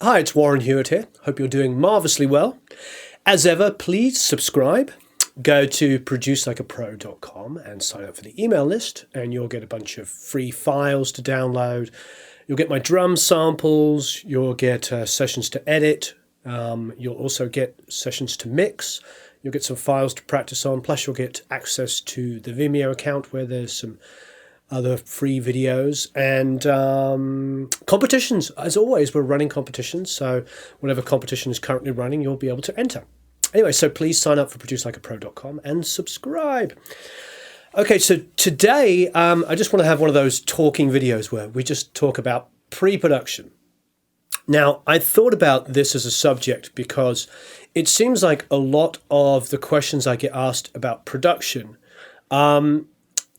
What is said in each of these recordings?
Hi, it's Warren Huart here. Hope you're doing marvellously well. As ever, please subscribe. Go to producelikeapro.com and sign up for the email list, and you'll get a bunch of free files to download. You'll get my drum samples. You'll get sessions to edit. You'll also get sessions to mix. You'll get some files to practice on. Plus, you'll get access to the Vimeo account where there's some other free videos and competitions. As always, we're running competitions, so whatever competition is currently running, you'll be able to enter. Anyway, so please sign up for producelikeapro.com and subscribe. Okay, so today I just want to have one of those talking videos where we just talk about pre-production. Now, I thought about this as a subject because it seems like a lot of the questions I get asked about production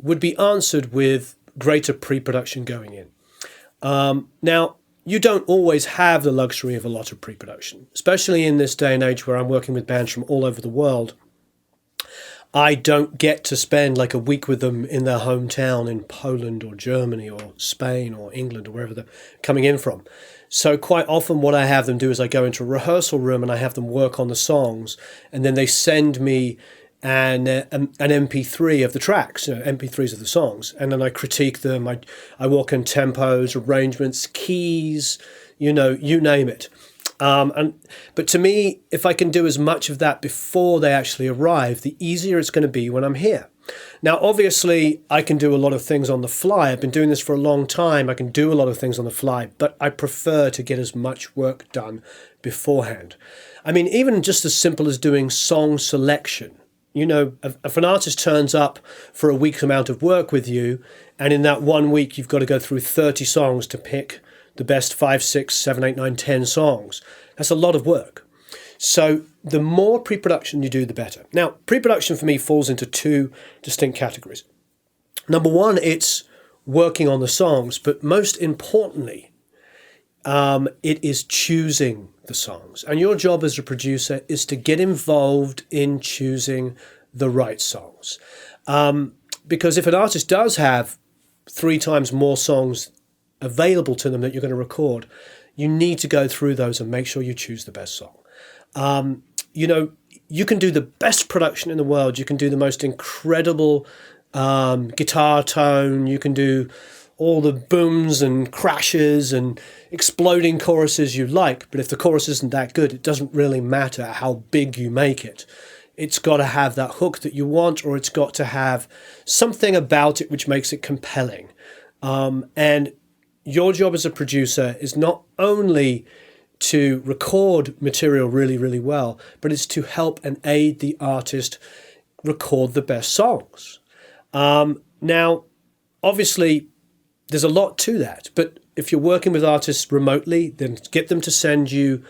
would be answered with greater pre-production going in. Now, you don't always have the luxury of a lot of pre-production, especially in this day and age where I'm working with bands from all over the world. I don't get to spend like a week with them in their hometown in Poland or Germany or Spain or England or wherever they're coming in from. So quite often what I have them do is I go into a rehearsal room and I have them work on the songs, and then they send me an MP3 of the tracks, MP3s of the songs, and then I critique them. I work on tempos, arrangements, keys, you name it. But to me, if I can do as much of that before they actually arrive, the easier it's going to be when I'm here. Now, obviously, I can do a lot of things on the fly. I've been doing this for a long time. I can do a lot of things on the fly, but I prefer to get as much work done beforehand. I mean, even just as simple as doing song selection. If an artist turns up for a week's amount of work with you, and in that 1 week you've got to go through 30 songs to pick the best 5, 6, 7, 8, 9, 10 songs, that's a lot of work. So the more pre-production you do, the better. Now, pre-production for me falls into two distinct categories. Number one, it's working on the songs, but most importantly, it is choosing the songs. And your job as a producer is to get involved in choosing the right songs. Because if an artist does have 3 times more songs available to them that you're going to record, you need to go through those and make sure you choose the best song. You can do the best production in the world. You can do the most incredible guitar tone. You can do all the booms and crashes and exploding choruses you like, but if the chorus isn't that good, it doesn't really matter how big you make it. It's got to have that hook that you want, or it's got to have something about it which makes it compelling. And your job as a producer is not only to record material really, really well, but it's to help and aid the artist record the best songs. Now, obviously, there's a lot to that, but if you're working with artists remotely, then get them to send you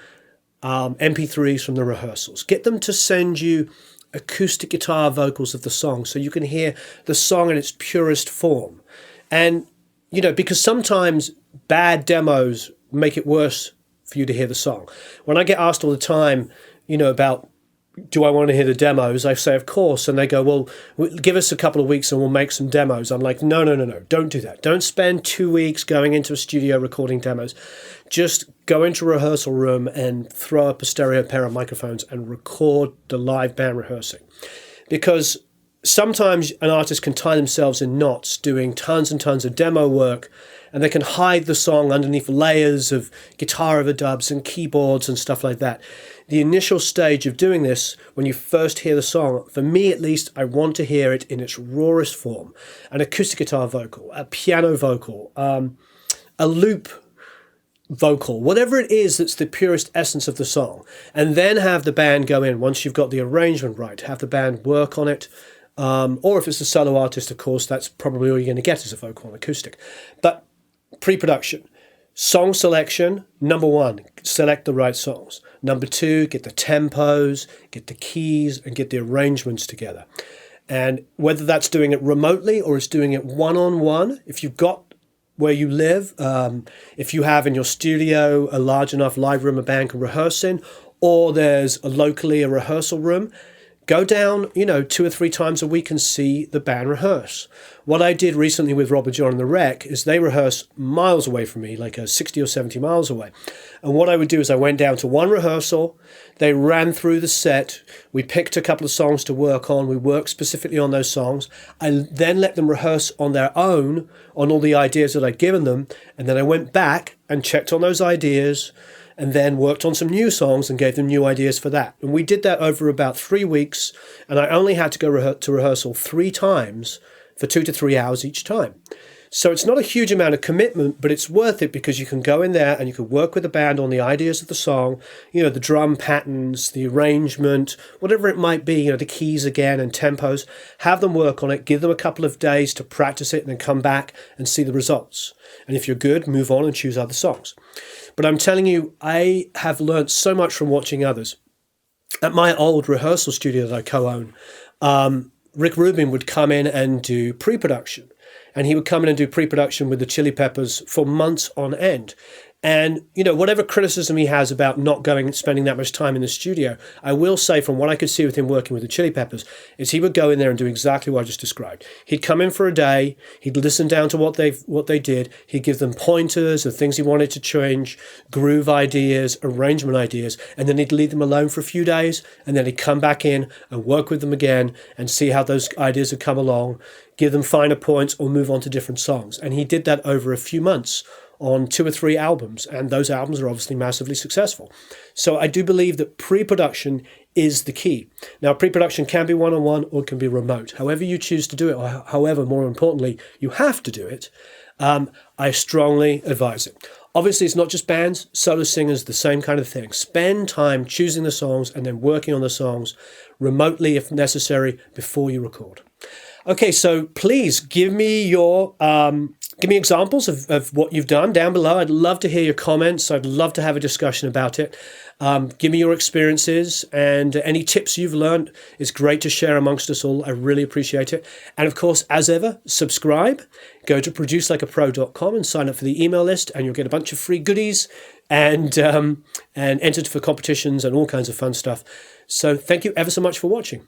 MP3s from the rehearsals. Get them to send you acoustic guitar vocals of the song so you can hear the song in its purest form. And, because sometimes bad demos make it worse for you to hear the song. When I get asked all the time, about do I want to hear the demos? I say, of course. And they go, well, give us a couple of weeks and we'll make some demos. I'm like, no, don't do that. Don't spend 2 weeks going into a studio recording demos. Just go into a rehearsal room and throw up a stereo pair of microphones and record the live band rehearsing. Because sometimes an artist can tie themselves in knots doing tons and tons of demo work, and they can hide the song underneath layers of guitar overdubs and keyboards and stuff like that. The initial stage of doing this, when you first hear the song, for me at least, I want to hear it in its rawest form. An acoustic guitar vocal, a piano vocal, a loop vocal, whatever it is that's the purest essence of the song. And then have the band go in, once you've got the arrangement right, have the band work on it. Or if it's a solo artist, of course, that's probably all you're going to get is a vocal and acoustic. But pre-production. Song selection, number 1, select the right songs. Number 2, get the tempos, get the keys, and get the arrangements together. And whether that's doing it remotely or it's doing it one-on-one, if you've got where you live, if you have in your studio a large enough live room a band can rehearse in, or there's locally a rehearsal room, go down, 2 or 3 times a week and see the band rehearse. What I did recently with Robert John and the Rec is they rehearse miles away from me, like 60 or 70 miles away. And what I would do is I went down to one rehearsal, they ran through the set, we picked a couple of songs to work on, we worked specifically on those songs. I then let them rehearse on their own on all the ideas that I'd given them, and then I went back and checked on those ideas, and then worked on some new songs and gave them new ideas for that. And we did that over about 3 weeks, and I only had to go to rehearsal 3 times for 2 to 3 hours each time. So it's not a huge amount of commitment, but it's worth it because you can go in there and you can work with the band on the ideas of the song, the drum patterns, the arrangement, whatever it might be, the keys again and tempos. Have them work on it, give them a couple of days to practice it, and then come back and see the results. And if you're good, move on and choose other songs. But I'm telling you, I have learned so much from watching others. At my old rehearsal studio that I co-own, Rick Rubin would come in and do pre-production. And he would come in and do pre-production with the Chili Peppers for months on end. And, whatever criticism he has about not spending that much time in the studio, I will say from what I could see with him working with the Chili Peppers, is he would go in there and do exactly what I just described. He'd come in for a day, he'd listen down to what they did, he'd give them pointers of things he wanted to change, groove ideas, arrangement ideas, and then he'd leave them alone for a few days, and then he'd come back in and work with them again and see how those ideas had come along, give them finer points, or move on to different songs. And he did that over a few months on 2 or 3 albums, and those albums are obviously massively successful. So I do believe that pre-production is the key. Now, pre-production can be one-on-one or it can be remote. However you choose to do it, or however, more importantly, you have to do it, I strongly advise it. Obviously, it's not just bands, solo singers, the same kind of thing. Spend time choosing the songs and then working on the songs remotely if necessary before you record. Okay, so please give me examples of what you've done down below. I'd love to hear your comments. I'd love to have a discussion about it. Give me your experiences and any tips you've learned. It's great to share amongst us all. I really appreciate it. And of course, as ever, subscribe. Go to producelikeapro.com and sign up for the email list, and you'll get a bunch of free goodies and enter for competitions and all kinds of fun stuff. So thank you ever so much for watching.